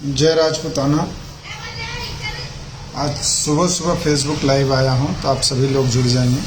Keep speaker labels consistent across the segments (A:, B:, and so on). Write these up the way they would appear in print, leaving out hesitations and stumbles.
A: जय राजपूताना। आज सुबह सुबह फेसबुक लाइव आया हूं, तो आप सभी लोग जुड़ जाइए।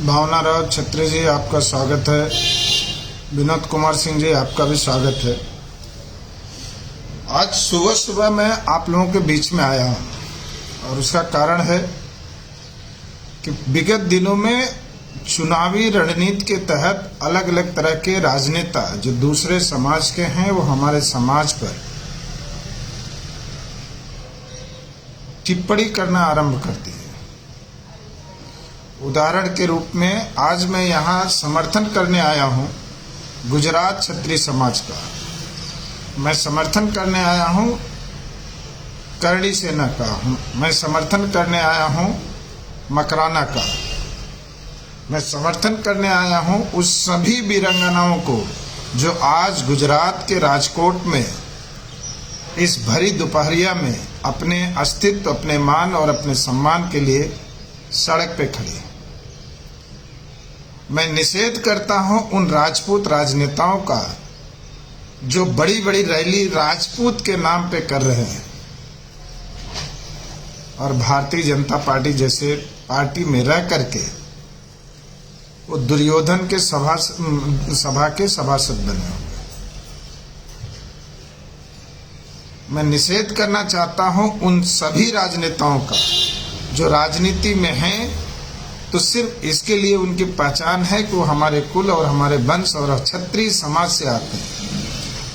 A: भावना राव छत्री जी, आपका स्वागत है। विनोद कुमार सिंह जी, आपका भी स्वागत है। आज सुबह सुबह मैं आप लोगों के बीच में आया हूं, और उसका कारण है कि विगत दिनों में चुनावी रणनीति के तहत अलग अलग तरह के राजनेता जो दूसरे समाज के हैं, वो हमारे समाज पर टिप्पणी करना आरंभ कर दी है। उदाहरण के रूप में आज मैं यहाँ समर्थन करने आया हूँ गुजरात क्षत्रिय समाज का। मैं समर्थन करने आया हूँ करणी सेना का। मैं समर्थन करने आया हूँ मकराना का। मैं समर्थन करने आया हूँ उस सभी वीरांगनाओं को जो आज गुजरात के राजकोट में इस भरी दोपहरिया में अपने अस्तित्व, अपने मान और अपने सम्मान के लिए सड़क पे खड़ी है। मैं निषेध करता हूं उन राजपूत राजनेताओं का जो बड़ी बड़ी रैली राजपूत के नाम पे कर रहे हैं, और भारतीय जनता पार्टी जैसे पार्टी में रह करके वो दुर्योधन के सभा के सभासद बने हुए। मैं निषेध करना चाहता हूं उन सभी राजनेताओं का जो राजनीति में हैं तो सिर्फ इसके लिए उनकी पहचान है कि वो हमारे कुल और हमारे वंश और क्षत्रिय समाज से आते हैं।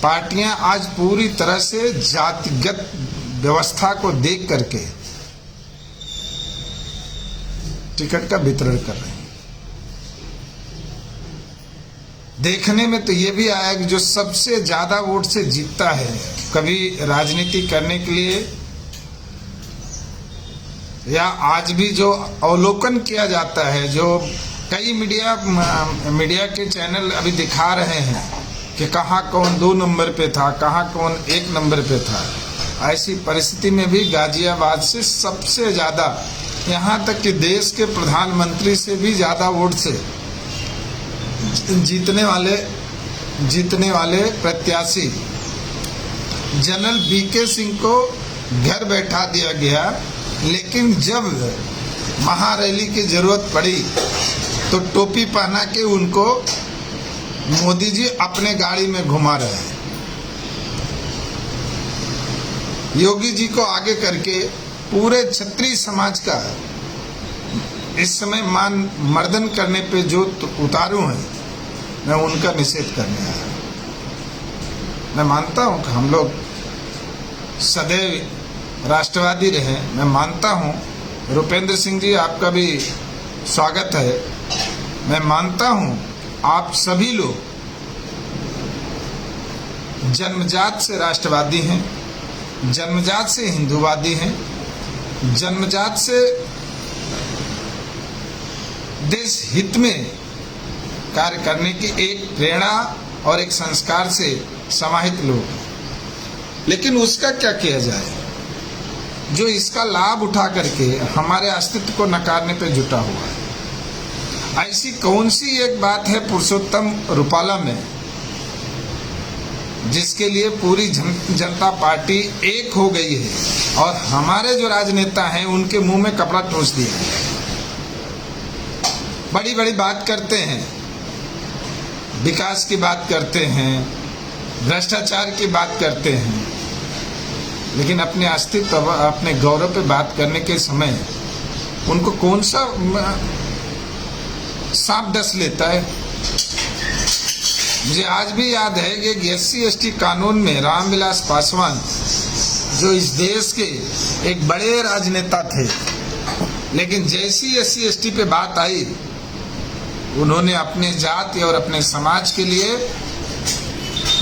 A: पार्टियां आज पूरी तरह से जातिगत व्यवस्था को देख करके टिकट का वितरण कर रही हैं। देखने में तो ये भी आया कि जो सबसे ज्यादा वोट से जीतता है, कभी राजनीति करने के लिए या आज भी जो अवलोकन किया जाता है, जो कई मीडिया के चैनल अभी दिखा रहे हैं कि कहाँ कौन 2 नंबर पे था, कहाँ कौन 1 नंबर पे था, ऐसी परिस्थिति में भी गाजियाबाद से सबसे ज़्यादा, यहाँ तक कि देश के प्रधानमंत्री से भी ज़्यादा वोट से जीतने वाले प्रत्याशी जनरल बीके सिंह को घर बैठा दिया गया। लेकिन जब महारैली की जरूरत पड़ी तो टोपी पहना के उनको मोदी जी अपने गाड़ी में घुमा रहे हैं। योगी जी को आगे करके पूरे क्षत्रिय समाज का इस समय मान मर्दन करने पे जो उतारू हैं, मैं उनका निषेध करने आया। मैं मानता हूं कि हम लोग सदैव राष्ट्रवादी रहे। मैं मानता हूं रुपेंद्र सिंह जी, आपका भी स्वागत है। मैं मानता हूं आप सभी लोग जन्मजात से राष्ट्रवादी हैं, जन्मजात से हिंदूवादी हैं, जन्मजात से देश हित में कार्य करने की एक प्रेरणा और एक संस्कार से समाहित लोग हैं। लेकिन उसका क्या किया जाए जो इसका लाभ उठा करके हमारे अस्तित्व को नकारने पर जुटा हुआ है। ऐसी कौन सी एक बात है पुरुषोत्तम रूपाला में जिसके लिए पूरी जनता पार्टी एक हो गई है और हमारे जो राजनेता हैं उनके मुंह में कपड़ा ठोस दिया है। बड़ी बड़ी बात करते हैं, विकास की बात करते हैं, भ्रष्टाचार की बात करते हैं, लेकिन अपने अस्तित्व, अपने गौरव पे बात करने के समय उनको कौन सा सांप डस लेता है। मुझे आज भी याद है कि SC/ST कानून में रामविलास पासवान जो इस देश के एक बड़े राजनेता थे, लेकिन जैसी SC/ST पे बात आई उन्होंने अपने जाति और अपने समाज के लिए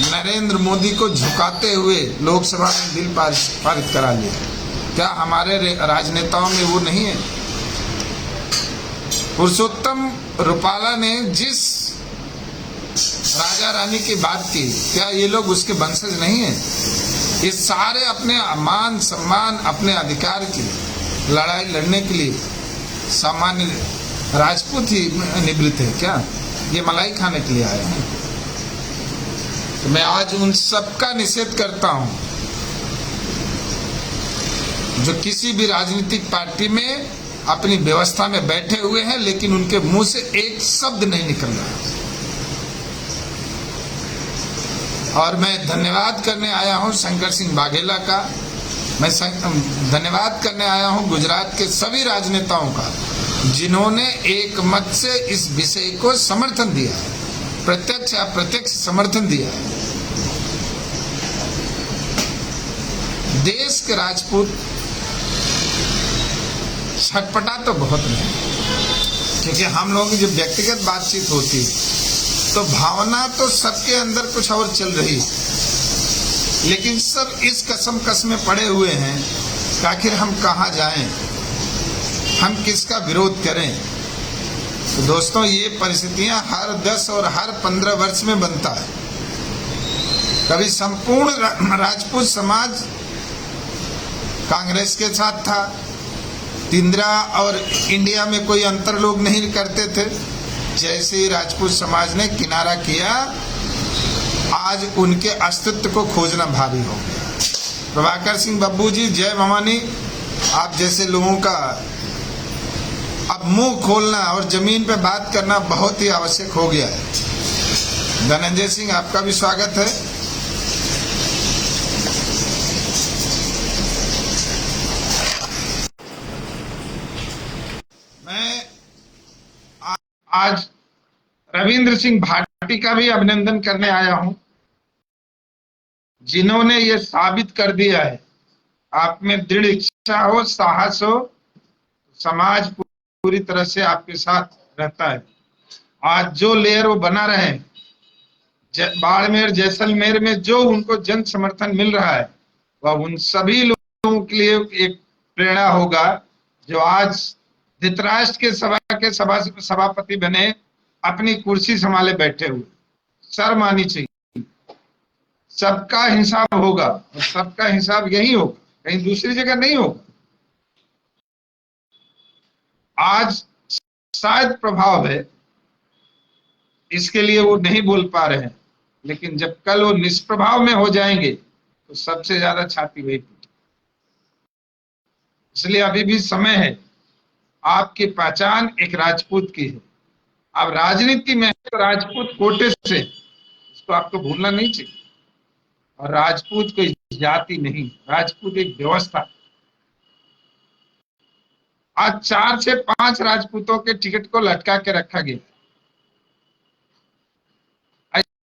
A: नरेंद्र मोदी को झुकाते हुए लोकसभा में बिल पारित करा लिया। क्या हमारे राजनेताओं में वो नहीं है? पुरुषोत्तम रूपाला ने जिस राजा रानी की बात की, क्या ये लोग उसके वंशज नहीं है? ये सारे अपने मान सम्मान, अपने अधिकार की लड़ाई लड़ने के लिए सामान्य राजपूत ही निवृत्त है क्या? ये मलाई खाने के लिए आए हैं? तो मैं आज उन सबका निषेध करता हूं जो किसी भी राजनीतिक पार्टी में अपनी व्यवस्था में बैठे हुए हैं लेकिन उनके मुंह से एक शब्द नहीं निकल रहा। और मैं धन्यवाद करने आया हूं शंकर सिंह वाघेला का, मैं धन्यवाद करने आया हूं गुजरात के सभी राजनेताओं का जिन्होंने एक मत से इस विषय को समर्थन दिया है, प्रत्यक्ष या अप्रत्यक्ष समर्थन दिया है। देश के राजपूत छटपटा तो बहुत नहीं, क्योंकि हम लोगों की जब व्यक्तिगत बातचीत होती तो भावना तो सबके अंदर कुछ और चल रही, लेकिन सब इस कसम में पड़े हुए हैं कि आखिर हम कहाँ जाएं, हम किसका विरोध करें। तो दोस्तों, ये परिस्थितियां हर 10 और हर 15 वर्ष में बनता है। कभी संपूर्ण राजपूत समाज कांग्रेस के साथ था, तिंद्रा और इंडिया में कोई अंतर लोग नहीं करते थे। जैसे ही राजपूत समाज ने किनारा किया, आज उनके अस्तित्व को खोजना भारी हो गया। प्रभाकर सिंह बब्बू जी, जय भवानी। आप जैसे लोगों का अब मुंह खोलना और जमीन पे बात करना बहुत ही आवश्यक हो गया है। धनंजय सिंह, आपका भी स्वागत है। मैं आज रविंद्र सिंह भाटी का भी अभिनंदन करने आया हूं, जिन्होंने ये साबित कर दिया है, आप में दृढ़ इच्छा हो, साहस हो, समाज पूरी तरह से आपके साथ रहता है। आज जो लेयर वो बना रहे हैं, बाड़मेर जैसलमेर में जो उनको जन समर्थन मिल रहा है, वह उन सभी लोगों के लिए एक प्रेरणा होगा जो आज धृतराष्ट्र के सभापति बने, अपनी कुर्सी संभाले बैठे हुए, शर्म आनी चाहिए। सबका हिसाब होगा और सबका हिसाब यही होगा, कहीं दूसरी जगह नहीं होगा। आज शायद प्रभाव है, इसके लिए वो नहीं बोल पा रहे हैं, लेकिन जब कल वो निष्प्रभाव में हो जाएंगे तो सबसे ज्यादा छाती वही पीटे। इसलिए अभी भी समय है। आपकी पहचान एक राजपूत की है। अब राजनीति में तो राजपूत कोटे से, इसको आपको भूलना नहीं चाहिए। और राजपूत कोई जाति नहीं, राजपूत एक व्यवस्था। आज 4 से 5 राजपूतों के टिकट को लटका के रखा गया।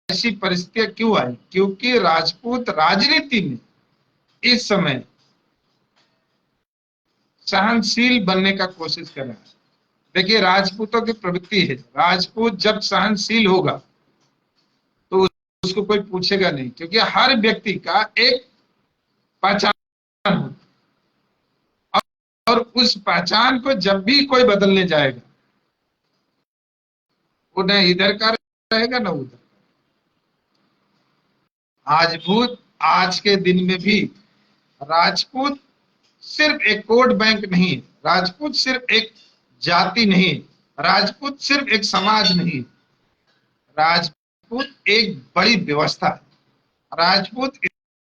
A: ऐसी परिस्थितियां क्यों आई? क्योंकि राजपूत राजनीति में इस समय सहनशील बनने का कोशिश कर रहा है। देखिए, राजपूतों की प्रवृत्ति है, राजपूत जब सहनशील होगा तो उसको कोई पूछेगा नहीं, क्योंकि हर व्यक्ति का एक पहचान होता, और उस पहचान को जब भी कोई बदलने जाएगा, वो न इधर का रहेगा न उधर। आज के दिन में भी राजपूत सिर्फ एक वोट बैंक नहीं है, राजपूत सिर्फ एक जाति नहीं है, राजपूत सिर्फ एक समाज नहीं है, राजपूत एक बड़ी व्यवस्था है। राजपूत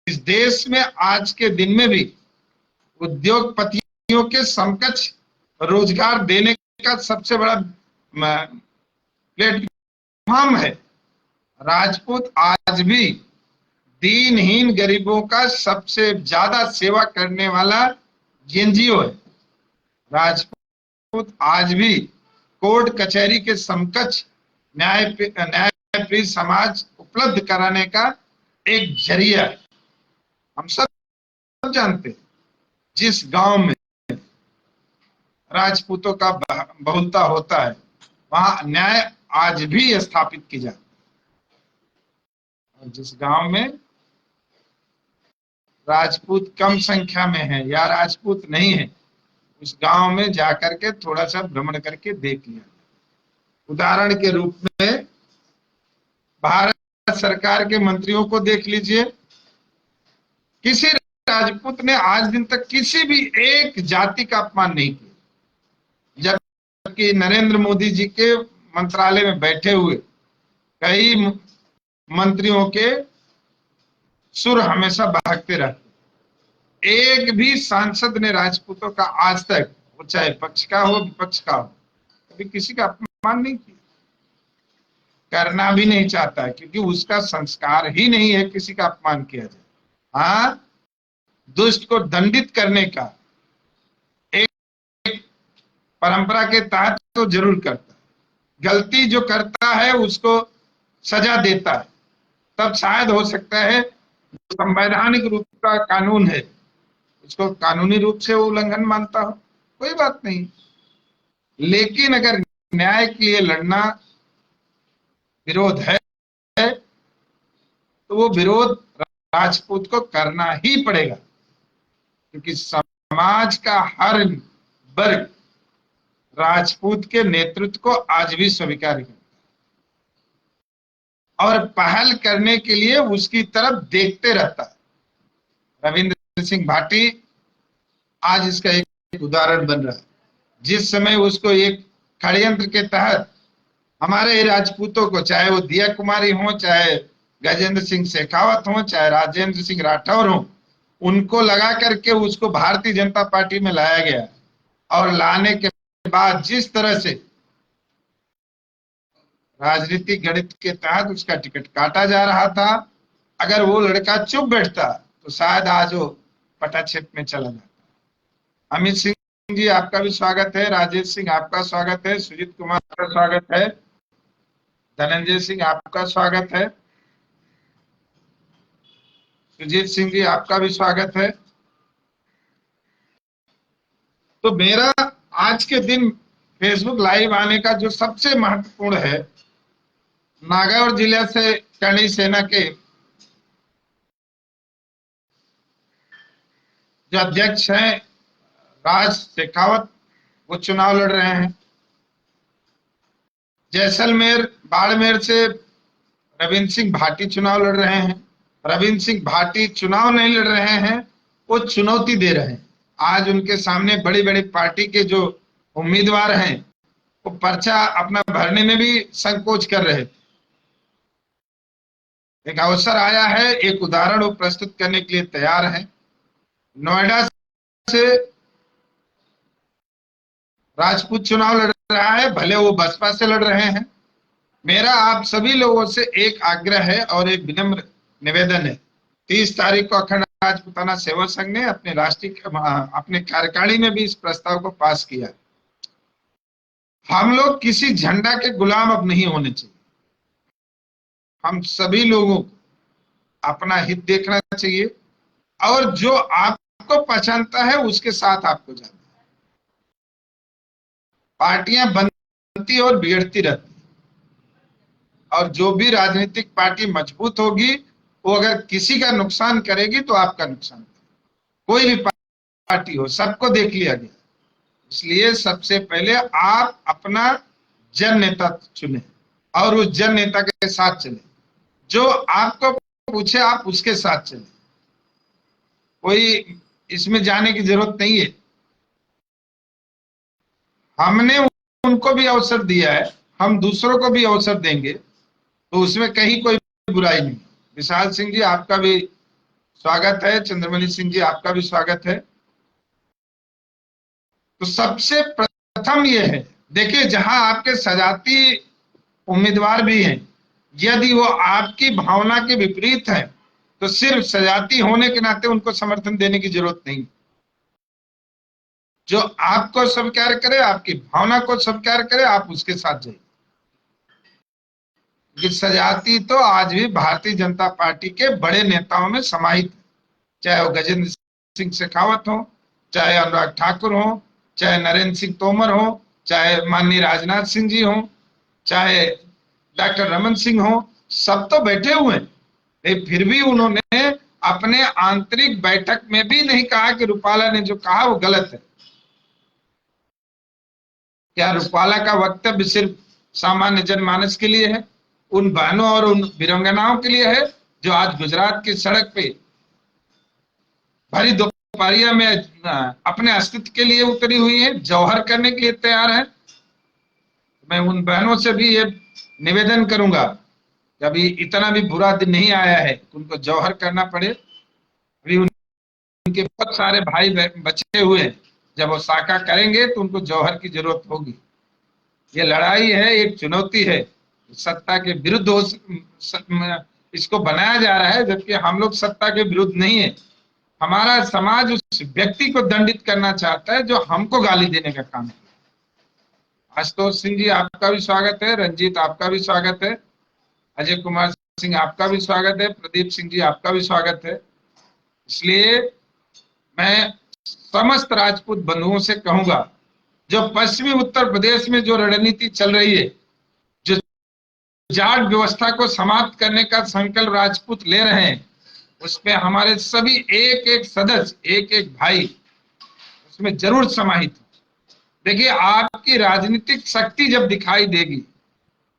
A: इस देश में आज के दिन में भी उद्योगपतियों के समकक्ष रोजगार देने का सबसे बड़ा प्लेटफॉर्म है। राजपूत आज भी दीनहीन गरीबों का सबसे ज्यादा सेवा करने वाला एनजीओ है। राजपूत आज भी कोर्ट कचहरी के समकक्ष न्यायप्रिय समाज उपलब्ध कराने का एक जरिया है। हम सब जानते हैं, जिस गांव में राजपूतों का बहुलता होता है, वहां न्याय आज भी स्थापित की जाती है। और जिस गांव में राजपूत कम संख्या में है या राजपूत नहीं है, उस गांव में जाकर के थोड़ा सा भ्रमण करके देख लिया। उदाहरण के रूप में भारत सरकार के मंत्रियों को देख लीजिए। किसी राजपूत ने आज दिन तक किसी भी एक जाति का अपमान नहीं किया, जबकि नरेंद्र मोदी जी के मंत्रालय में बैठे हुए कई मंत्रियों के सुर हमेशा बहकते रहते। एक भी सांसद ने राजपूतों का आज तक, वो चाहे पक्ष का हो विपक्ष का हो, कभी किसी का अपमान नहीं किया, करना भी नहीं चाहता है, क्योंकि उसका संस्कार ही नहीं है किसी का अपमान किया जाए। हाँ, दुष्ट को दंडित करने का एक परंपरा के तहत तो जरूर करता है, गलती जो करता है उसको सजा देता है, तब शायद हो सकता है संवैधानिक रूप का कानून है उसको कानूनी रूप से उल्लंघन मानता हो, कोई बात नहीं। लेकिन अगर न्याय के लिए लड़ना विरोध है तो वो विरोध राजपूत को करना ही पड़ेगा, क्योंकि समाज का हर वर्ग राजपूत के नेतृत्व को आज भी स्वीकार करता है और पहल करने के लिए उसकी तरफ देखते रहता है। रविंद्र सिंह भाटी आज इसका एक उदाहरण बन रहा है। जिस समय उसको एक षड्यंत्र के तहत हमारे राजपूतों को, चाहे वो दिया कुमारी हो, चाहे गजेंद्र सिंह शेखावत हो, चाहे राजेंद्र सिंह राठौर हो, उनको लगा करके उसको भारतीय जनता पार्टी में लाया गया। और लाने के बाद जिस तरह से राजनीतिक गणित के तहत उसका टिकट काटा जा रहा था, अगर वो लड़का चुप बैठता तो शायद आज वो पटाक्षेप में चला जाता। अमित सिंह जी, आपका भी स्वागत है। राजेश सिंह, आपका स्वागत है। सुजीत कुमार, आपका स्वागत है। धनंजय सिंह, आपका स्वागत है। सुजीत सिंह जी, आपका भी स्वागत है। तो मेरा आज के दिन फेसबुक लाइव आने का जो सबसे महत्वपूर्ण है, नागौर जिले से करणी सेना के जो अध्यक्ष हैं राज शेखावत वो चुनाव लड़ रहे हैं। जैसलमेर बाड़मेर से रविंद्र सिंह भाटी चुनाव लड़ रहे हैं। रविंद्र सिंह भाटी चुनाव नहीं लड़ रहे हैं, वो चुनौती दे रहे हैं। आज उनके सामने बड़ी बड़ी पार्टी के जो उम्मीदवार हैं वो पर्चा अपना भरने में भी संकोच कर रहे। एक अवसर आया है, एक उदाहरण वो प्रस्तुत करने के लिए तैयार है। नोएडा से राजपूत चुनाव लड़ रहा है, भले वो बसपा से लड़ रहे हैं। मेरा आप सभी लोगों से एक आग्रह है और एक विनम्र निवेदन है। 30 तारीख को अखंड राजपूताना सेवा संघ ने अपने अपने कार्यकारिणी में भी इस प्रस्ताव को पास किया। हम लोग किसी झंडा के गुलाम अब नहीं होने चाहिए। हम सभी लोगों को अपना हित देखना चाहिए और जो आपको पहचानता है उसके साथ आपको जाना है। पार्टियां बनती और बिगड़ती रहती, और जो भी राजनीतिक पार्टी मजबूत होगी वो अगर किसी का नुकसान करेगी तो आपका नुकसान करेगी। कोई भी पार्टी हो, सबको देख लिया गया। इसलिए सबसे पहले आप अपना जन नेता चुने और उस जन नेता के साथ चले। जो आपको पूछे आप उसके साथ चले। कोई इसमें जाने की जरूरत नहीं है। हमने उनको भी अवसर दिया है, हम दूसरों को भी अवसर देंगे, तो उसमें कहीं कोई बुराई नहीं। विशाल सिंह जी आपका भी स्वागत है, चंद्रमणि सिंह जी आपका भी स्वागत है। तो सबसे प्रथम ये है, देखिए जहां आपके सजाती उम्मीदवार भी हैं, यदि वो आपकी भावना के विपरीत है तो सिर्फ सजाती होने के नाते उनको समर्थन देने की जरूरत नहीं। जो आपको स्वीकार करे, आपकी भावना को स्वीकार करे, आप उसके साथ जाइए। ये सजाती तो आज भी भारतीय जनता पार्टी के बड़े नेताओं में समाहित है, चाहे वो गजेंद्र सिंह शेखावत हो, चाहे अनुराग ठाकुर हो, चाहे नरेंद्र सिंह तोमर हो, चाहे माननीय राजनाथ सिंह जी हो, चाहे डॉक्टर रमन सिंह हो, सब तो बैठे हुए हैं। फिर भी उन्होंने अपने आंतरिक बैठक में भी नहीं कहा कि रूपाला ने जो कहा वो गलत है। क्या रूपाला का वक्तव्य सिर्फ सामान्य जनमानस के लिए है, उन बहनों और उन वीरांगनाओं के लिए है जो आज गुजरात की सड़क पे भरी दोपहरिया में अपने अस्तित्व के लिए उतरी हुई है, जौहर करने के लिए तैयार है? मैं उन बहनों से भी ये निवेदन करूंगा कि अभी इतना भी बुरा दिन नहीं आया है उनको जौहर करना पड़े। अभी उनके बहुत सारे भाई बचे हुए हैं, जब वो साका करेंगे तो उनको जौहर की जरूरत होगी। ये लड़ाई है, एक चुनौती है। सत्ता के विरुद्ध इसको बनाया जा रहा है, जबकि हम लोग सत्ता के विरुद्ध नहीं है। हमारा समाज उस व्यक्ति को दंडित करना चाहता है जो हमको गाली देने का काम है। आशुतोष सिंह जी आपका भी स्वागत है, रंजीत आपका भी स्वागत है, अजय कुमार सिंह आपका भी स्वागत है, प्रदीप सिंह जी आपका भी स्वागत है। इसलिए मैं समस्त राजपूत बंधुओं से कहूंगा, जो पश्चिमी उत्तर प्रदेश में जो रणनीति चल रही है, जो जाट व्यवस्था को समाप्त करने का संकल्प राजपूत ले रहे हैं, उसमें हमारे सभी एक एक सदस्य, एक एक भाई उसमें जरूर समाहित हो। देखिए, आपकी राजनीतिक शक्ति जब दिखाई देगी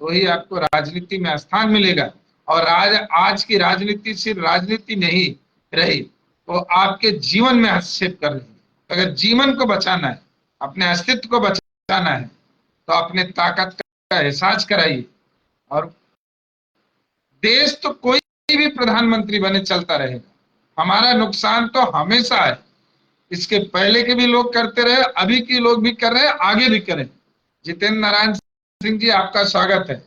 A: तो ही आपको राजनीति में स्थान मिलेगा। और आज की राजनीति सिर्फ राजनीति नहीं रही, तो आपके जीवन में हस्तक्षेप कर रही है। अगर जीवन को बचाना है, अपने अस्तित्व को बचाना है, तो अपने ताकत का एहसास कराइए। और देश तो कोई भी प्रधानमंत्री बने चलता रहेगा, हमारा नुकसान तो हमेशा है। इसके पहले के भी लोग करते रहे, अभी के लोग भी कर रहे हैं, आगे भी करें। जितेंद्र नारायण सिंह जी आपका स्वागत है।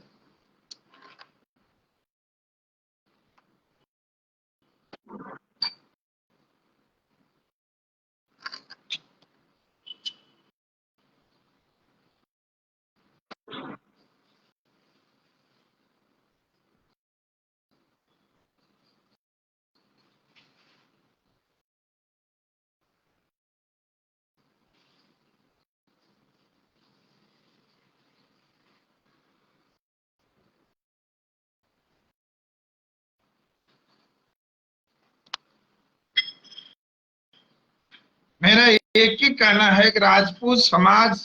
A: मेरा एक ही कहना है कि राजपूत समाज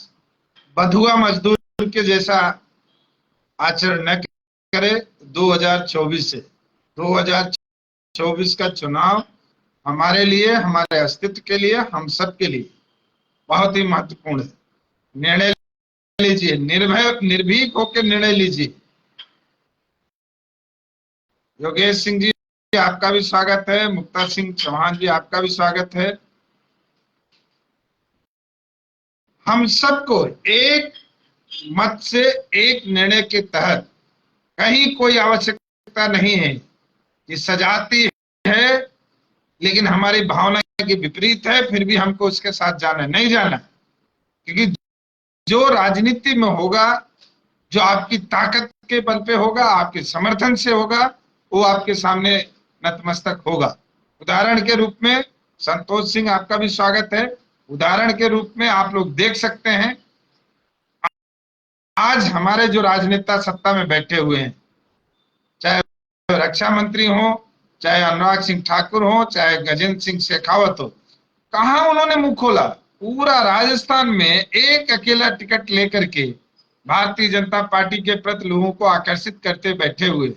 A: बंधुआ मजदूर के जैसा आचरण न करे। 2024 से 2024 का चुनाव हमारे लिए, हमारे अस्तित्व के लिए, हम सब के लिए बहुत ही महत्वपूर्ण है। निर्णय लीजिए, निर्भय निर्भीक होकर निर्णय लीजिए। योगेश सिंह जी, आपका भी स्वागत है। मुक्ता सिंह चौहान जी, आपका भी स्वागत है। हम सबको एक मत से, एक निर्णय के तहत, कहीं कोई आवश्यकता नहीं है कि सजाती है लेकिन हमारी भावना के विपरीत है, फिर भी हमको उसके साथ जाना नहीं जाना। क्योंकि जो राजनीति में होगा, जो आपकी ताकत के बल पे होगा, आपके समर्थन से होगा, वो आपके सामने नतमस्तक होगा। उदाहरण के रूप में संतोष सिंह, आपका भी स्वागत है। उदाहरण के रूप में आप लोग देख सकते हैं, आज हमारे जो राजनेता सत्ता में बैठे हुए हैं, चाहे रक्षा मंत्री हो, चाहे अनुराग सिंह ठाकुर हो, चाहे गजेंद्र सिंह शेखावत हो, कहां उन्होंने मुंह खोला? पूरा राजस्थान में एक अकेला टिकट लेकर के भारतीय जनता पार्टी के प्रति लोगों को आकर्षित करते बैठे हुए।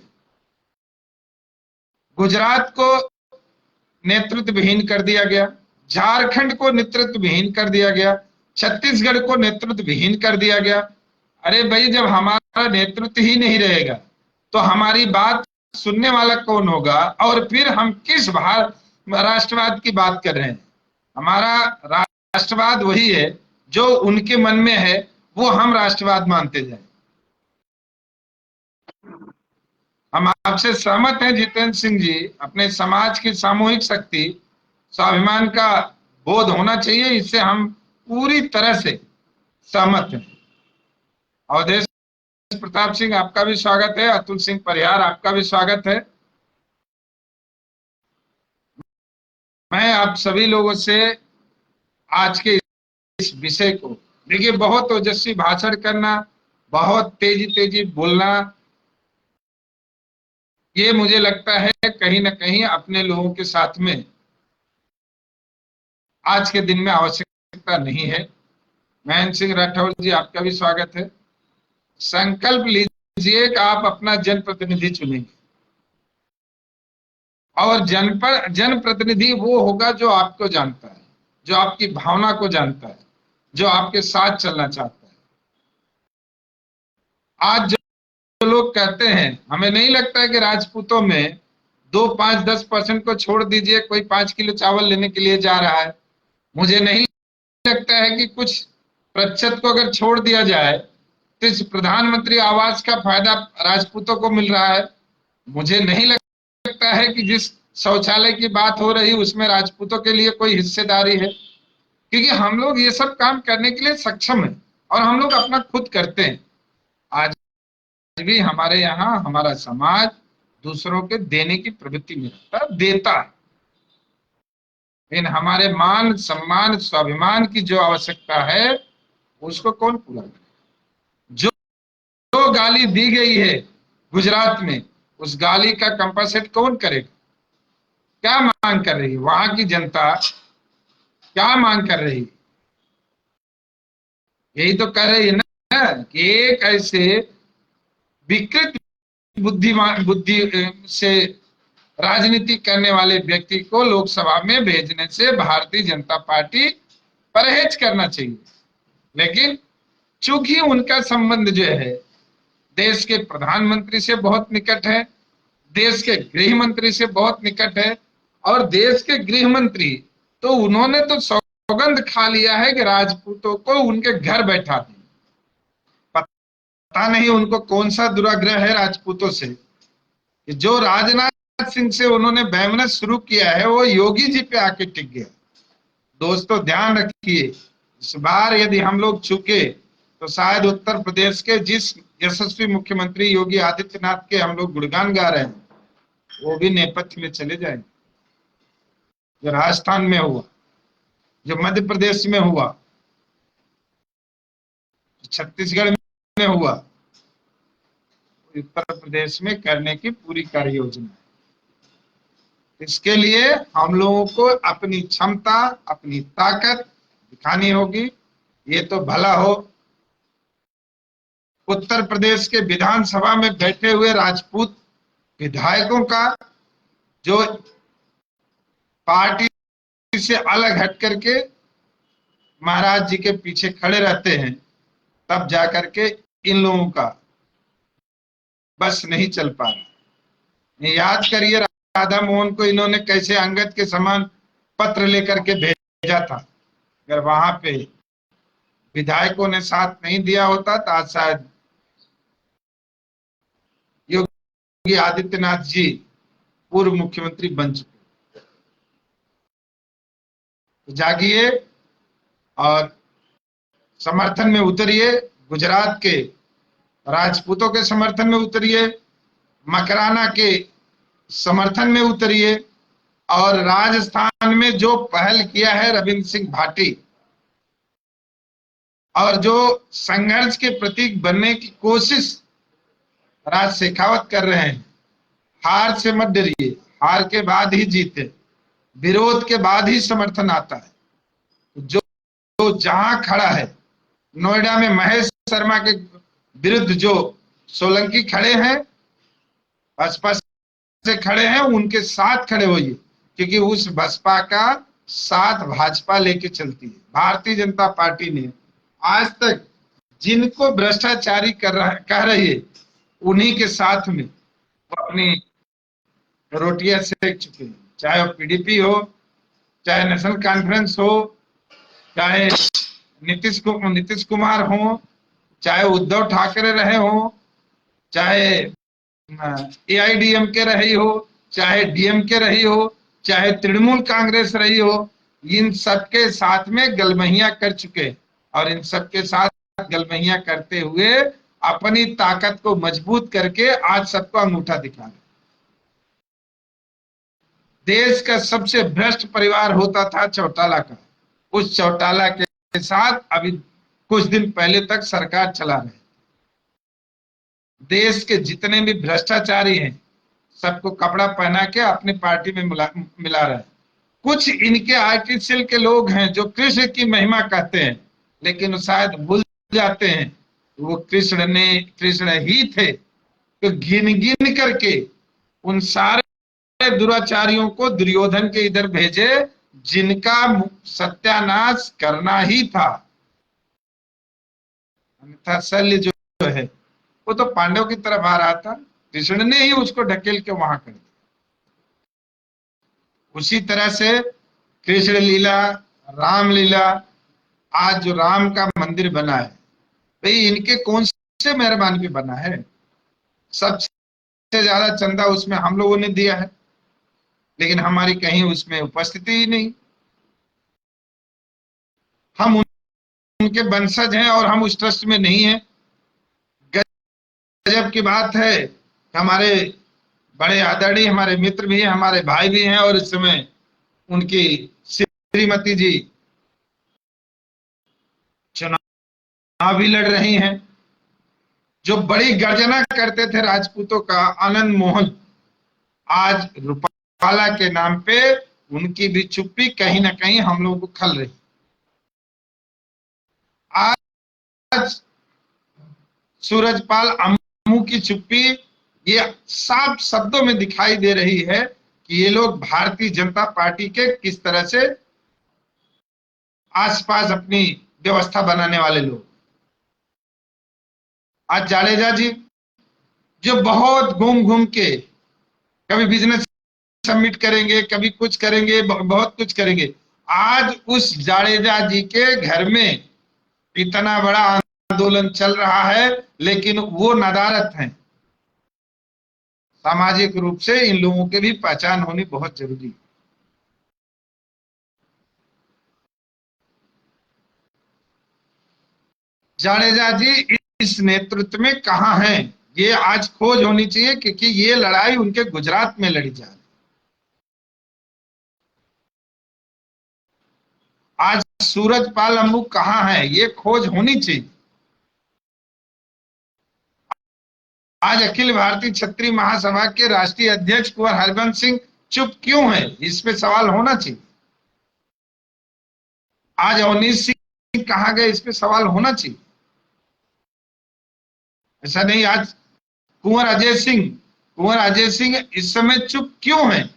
A: गुजरात को नेतृत्व विहीन कर दिया गया, झारखंड को नेतृत्व विहीन कर दिया गया, छत्तीसगढ़ को नेतृत्व विहीन कर दिया गया। अरे भाई, जब हमारा नेतृत्व ही नहीं रहेगा तो हमारी बात सुनने वाला कौन होगा? और फिर हम किस राष्ट्रवाद की बात कर रहे हैं? हमारा राष्ट्रवाद वही है जो उनके मन में है, वो हम राष्ट्रवाद मानते जाए। हम आपसे सहमत हैं जितेंद्र सिंह जी। अपने समाज की सामूहिक शक्ति, स्वाभिमान का बोध होना चाहिए, इससे हम पूरी तरह से सहमत हैं। अवधेश प्रताप सिंह, आपका भी स्वागत है। अतुल सिंह परिहार, आपका भी स्वागत है। मैं आप सभी लोगों से आज के इस विषय को, देखिए, बहुत ओजस्वी भाषण करना, बहुत तेजी तेजी बोलना, ये मुझे लगता है कहीं ना कहीं अपने लोगों के साथ में आज के दिन में आवश्यकता नहीं है। महेंद्र सिंह राठौर जी, आपका भी स्वागत है। संकल्प लीजिए कि आप अपना जनप्रतिनिधि चुनेंगे, और जनप्रतिनिधि वो होगा जो आपको जानता है, जो आपकी भावना को जानता है, जो आपके साथ चलना चाहता है। आज जो लोग कहते हैं, हमें नहीं लगता है कि राजपूतों में 2, 5, 10% को छोड़ दीजिए, कोई 5 किलो चावल लेने के लिए जा रहा है। मुझे नहीं लगता है कि कुछ प्रतिशत को अगर छोड़ दिया जाए तो इस प्रधानमंत्री आवास का फायदा राजपूतों को मिल रहा है। मुझे नहीं लगता है कि जिस शौचालय की बात हो रही उसमें राजपूतों के लिए कोई हिस्सेदारी है। क्योंकि हम लोग ये सब काम करने के लिए सक्षम है और हम लोग अपना खुद करते हैं। आज भी हमारे यहाँ हमारा समाज दूसरों के देने की प्रवृत्ति में रहता है, देता है। लेकिन हमारे मान, सम्मान, स्वाभिमान की जो आवश्यकता है उसको कौन पूरा करे? जो गाली दी गई है गुजरात में, उस गाली का कंपनसेट कौन करेगा? क्या मांग कर रही है वहां की जनता? क्या मांग कर रही है? यही तो कह रही है ना कि एक ऐसे विकृत बुद्धि से राजनीति करने वाले व्यक्ति को लोकसभा में भेजने से भारतीय जनता पार्टी परहेज करना चाहिए। लेकिन चूंकि उनका संबंध जो है देश के प्रधानमंत्री से बहुत निकट है, देश के गृह मंत्री से बहुत निकट है, और देश के गृह मंत्री तो उन्होंने तो सौगंध खा लिया है कि राजपूतों को उनके घर बैठा दें। पता नहीं उनको कौन सा दुराग्रह है राजपूतों से, जो राजनाथ सिंह से उन्होंने बैमनस शुरू किया है वो योगी जी पे आके टिक गया। दोस्तों, ध्यान रखिए, इस बार यदि हम लोग चूके तो शायद उत्तर प्रदेश के जिस यशस्वी मुख्यमंत्री योगी आदित्यनाथ के हम लोग गुणगान गा रहे हैं वो भी नेपथ्य में चले जाएंगे। जो राजस्थान में हुआ, जो मध्य प्रदेश में हुआ, छत्तीसगढ़ में हुआ, उत्तर प्रदेश में करने की पूरी कार्य योजना है। इसके लिए हम लोगों को अपनी क्षमता, अपनी ताकत दिखानी होगी। ये तो भला हो उत्तर प्रदेश के विधानसभा में बैठे हुए राजपूत विधायकों का, जो पार्टी से अलग हट करके महाराज जी के पीछे खड़े रहते हैं, तब जाकर के इन लोगों का बस नहीं चल पा रहा। याद करिए राधा मोहन को इन्होंने कैसे अंगद के समान पत्र लेकर के भेजा था। अगर वहां पे विधायकों ने साथ नहीं दिया होता तो आज शायद योगी आदित्यनाथ जी पूर्व मुख्यमंत्री बन चुके। तो जागिए और समर्थन में उतरिए, गुजरात के राजपूतों के समर्थन में उतरिए, मकराना के समर्थन में उतरिए, और राजस्थान में जो पहल किया है रविंद्र सिंह भाटी, और जो संघर्ष के प्रतीक बनने की कोशिश राज शेखावत कर रहे हैं, हार से मत डरिए, हार के बाद ही जीते, विरोध के बाद ही समर्थन आता है। जो जहां खड़ा है, नोएडा में महेश शर्मा के विरुद्ध जो सोलंकी खड़े हैं, भाजपा से खड़े हैं, उनके साथ खड़े होइए, क्योंकि उस बसपा का साथ भाजपा लेके चलती है। भारतीय जनता पार्टी ने आज तक जिनको भ्रष्टाचारी कह रही है, उन्हीं के साथ में वो अपनी रोटियां सेक चुके हैं। चाहे वो पीडीपी हो, चाहे नेशनल कॉन्फ्रेंस हो, चाहे नीतीश कुमार हो, चाहे उद्धव ठाकरे रहे हो, चाहे एआईडीएमके रही हो, चाहे डीएमके रही हो, चाहे तृणमूल कांग्रेस रही हो, इन सबके साथ में गलमहिया कर चुके, और इन सबके साथ गलमहिया करते हुए अपनी ताकत को मजबूत करके आज सबको अंगूठा दिखा रहे। देश का सबसे भ्रष्ट परिवार होता था चौटाला का, उस चौटाला के साथ अभी कुछ दिन पहले तक सरकार चला रहे। देश के जितने भी भ्रष्टाचारी हैं, सबको कपड़ा पहना के अपनी पार्टी में मिला रहे हैं। कुछ इनके आईटी सेल के लोग हैं जो कृष्ण की महिमा कहते हैं, लेकिन शायद भूल जाते हैं वो कृष्ण ही थे। तो गिन गिन करके उन सारे दुराचारियों को दुर्योधन के इधर भेजे, जिनका सत्यानाश करना ही था। अन्यथा शल्य जो है वो तो पांडव की तरफ आ रहा था, कृष्ण ने ही उसको ढकेल के वहां कर दिया। उसी तरह से कृष्ण लीला, राम लीला, आज जो राम का मंदिर बना है, भाई इनके कौन से मेहरबानी पे बना है? सबसे ज्यादा चंदा उसमें हम लोगों ने दिया है, लेकिन हमारी कहीं उसमें उपस्थिति ही नहीं। हम उनके वंशज हैं और हम उस ट्रस्ट में नहीं है। गजब की बात है, हमारे बड़े आदरणीय हमारे मित्र भी हैं, हमारे भाई भी हैं, और इस समय उनकी श्रीमती जी चुनाव भी लड़ रही हैं। जो बड़ी गर्जना करते थे राजपूतों का, आनंद मोहन, आज रूपाला के नाम पे उनकी भी चुप्पी कहीं ना कहीं हम लोगों को खल रही। आज सूरजपाल अम्मू की चुप्पी ये साफ शब्दों में दिखाई दे रही है कि ये लोग भारतीय जनता पार्टी के किस तरह से आसपास अपनी व्यवस्था बनाने वाले लोग। आज जाडेजा जी जो बहुत घूम घूम के कभी बिजनेस सबमिट करेंगे, कभी कुछ करेंगे, बहुत कुछ करेंगे। आज उस जाडेजा जी के घर में इतना बड़ा आंदोलन चल रहा है, लेकिन वो नदारत हैं। सामाजिक रूप से इन लोगों की भी पहचान होनी बहुत जरूरी है। जाडेजा जी इस नेतृत्व में कहां हैं, ये आज खोज होनी चाहिए, क्योंकि ये लड़ाई उनके गुजरात में लड़ी जा रही है। आज सूरजपाल अम्मू कहां है, ये खोज होनी चाहिए। आज अखिल भारतीय क्षत्रिय महासभा के राष्ट्रीय अध्यक्ष कुंवर हरिवंश सिंह चुप क्यों है, इस पे सवाल होना चाहिए। आज अवनीश सिंह कहां गए, इस पे सवाल होना चाहिए। ऐसा नहीं। आज कुंवर अजय सिंह इस समय चुप क्यों हैं?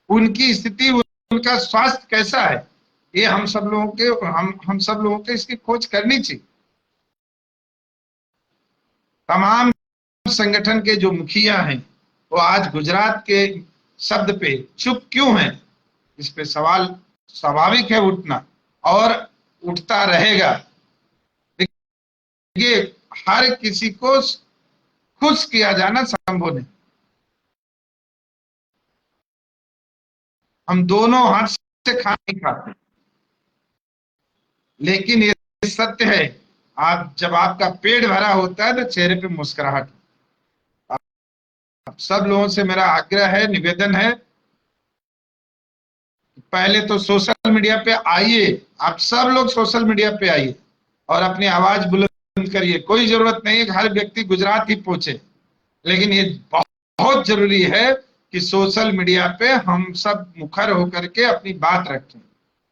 A: उनकी स्थिति, उनका स्वास्थ्य कैसा है? ये हम सब लोगों के इसकी खोज करनी चाहिए। तमाम संगठन के जो मुखिया हैं वो आज गुजरात के शब्द पे चुप क्यों हैं? इस पे सवाल स्वाभाविक है उठना, और उठता रहेगा। देखिए, हर किसी को खुश किया जाना संभव नहीं। हम दोनों हाथ से खाना नहीं खाते, लेकिन ये सत्य है, आप जब आपका पेट भरा होता है तो चेहरे पे मुस्कुराहट। आप सब लोगों से मेरा आग्रह है, निवेदन है, पहले तो सोशल मीडिया पे आइए। आप सब लोग सोशल मीडिया पे आइए और अपनी आवाज बुलंद करिए। कोई जरूरत नहीं है कि हर व्यक्ति गुजरात ही पहुंचे, लेकिन ये बहुत जरूरी है कि सोशल मीडिया पे हम सब मुखर होकर के अपनी बात रखें।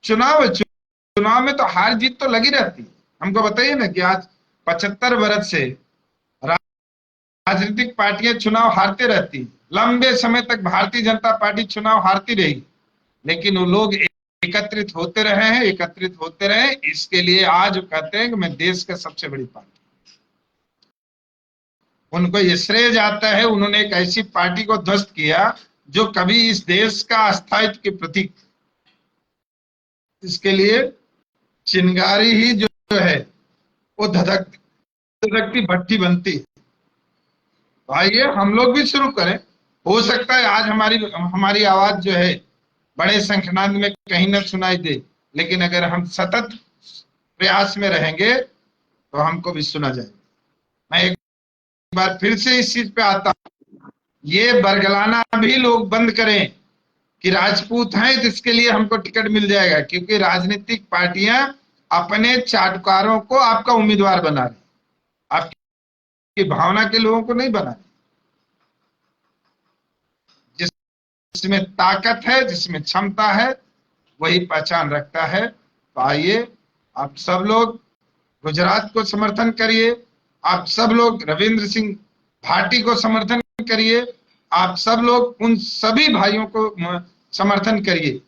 A: चुनाव में तो हार जीत तो लगी रहती है। हमको बताइए ना कि आज 75 वर्ष से राजनीतिक पार्टियां चुनाव हारते रहती, लंबे समय तक भारतीय जनता पार्टी चुनाव हारती रही, लेकिन वो लोग एकत्रित होते रहे। इसके लिए आज वो कहते हैं कि मैं देश का सबसे बड़ी पार्टी। उनको ये श्रेय जाता है, उन्होंने एक ऐसी पार्टी को ध्वस्त किया जो कभी इस देश का स्थायित्व के प्रतीक। इसके लिए चिंगारी ही जो है वो धधकती भट्टी बनती। तो आइए हम लोग भी शुरू करें। हो सकता है आज हमारी हमारी आवाज जो है बड़े संख्यानांद में कहीं न सुनाई दे, लेकिन अगर हम सतत प्रयास में रहेंगे तो हमको भी सुना जाएगा। मैं एक बार फिर से इस चीज पे आता हूं, ये बरगलाना भी लोग बंद करें कि राजपूत हैं तो इसके लिए हमको टिकट मिल जाएगा, क्योंकि राजनीतिक पार्टियां अपने चाटुकारों को आपका उम्मीदवार बना रही, आपकी भावना के लोगों को नहीं बना रही। जिसमें ताकत है, जिसमें क्षमता है, वही पहचान रखता है। तो आइए आप सब लोग गुजरात को समर्थन करिए, आप सब लोग रविंद्र सिंह भाटी को समर्थन करिए, आप सब लोग उन सभी भाइयों को समर्थन करिए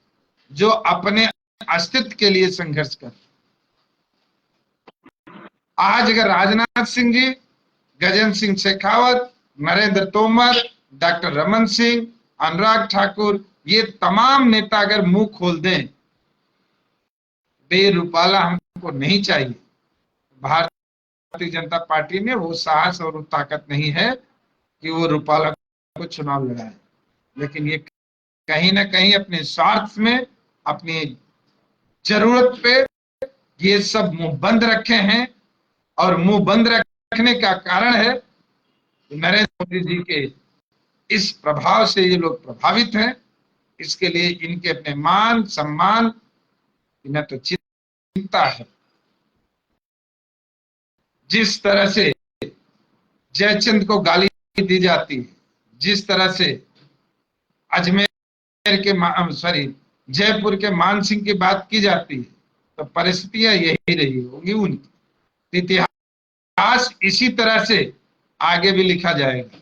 A: जो अपने अस्तित्व के लिए संघर्ष कर। आज अगर राजनाथ सिंह जी, गजेंद्र सिंह शेखावत, नरेंद्र तोमर, डॉक्टर रमन सिंह, अनुराग ठाकुर, ये तमाम नेता अगर मुंह खोल दें बे रूपाला हमको नहीं चाहिए, भारतीय जनता पार्टी में वो साहस और वो ताकत नहीं है कि वो रूपाला को चुनाव लड़ाए। लेकिन ये कहीं ना कहीं अपने स्वार्थ में, अपनी जरूरत पे ये सब मुंह बंद रखे हैं, और मुंह बंद रखने का कारण है नरेंद्र मोदी जी के इस प्रभाव से ये लोग प्रभावित हैं। इसके लिए इनके अपने मान सम्मान इन्हें तो चिंता है। जिस तरह से जयचंद को गाली दी जाती है, जिस तरह से अजमेर के जयपुर के मान सिंह की बात की जाती है, तो परिस्थितियां यही रही होंगी उनकी। इतिहास इसी तरह से आगे भी लिखा जाएगा।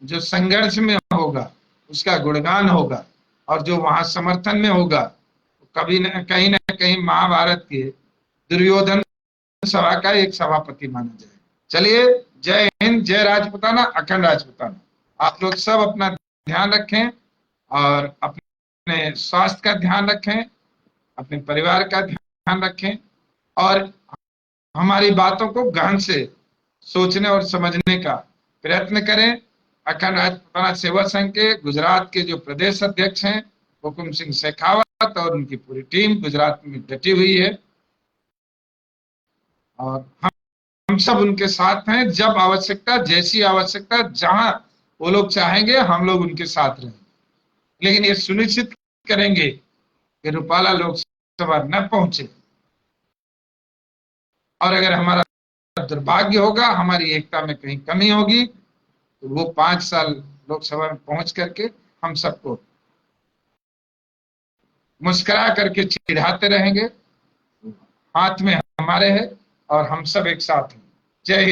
A: जो संघर्ष में होगा उसका गुणगान होगा, और जो वहां समर्थन में होगा कभी न कहीं महाभारत के दुर्योधन सभा का एक सभापति माना जाएगा। चलिए, जय हिंद, जय राजपुताना, अखंड राजपुताना। आप लोग सब अपना ध्यान रखें और अपने स्वास्थ्य का ध्यान रखें, अपने परिवार का ध्यान रखें, और हमारी बातों को गहन से सोचने और समझने का प्रयत्न करें। अखंड राजपुताना सेवा संघ के गुजरात के जो प्रदेश अध्यक्ष हैं हुकुम सिंह शेखावत और उनकी पूरी टीम गुजरात में डटी हुई है, और हम सब उनके साथ हैं। जब आवश्यकता, जैसी आवश्यकता, जहां वो लोग चाहेंगे हम लोग उनके साथ रहेंगे, लेकिन ये सुनिश्चित करेंगे कि रूपाला लोकसभा न पहुंचे। और अगर हमारा दुर्भाग्य होगा, हमारी एकता में कहीं कमी होगी, तो वो 5 साल लोकसभा में पहुंच करके हम सबको मुस्कुरा करके चिढ़ाते रहेंगे। हाथ में हमारे है और हम सब एक साथ हैं। जय हिंद।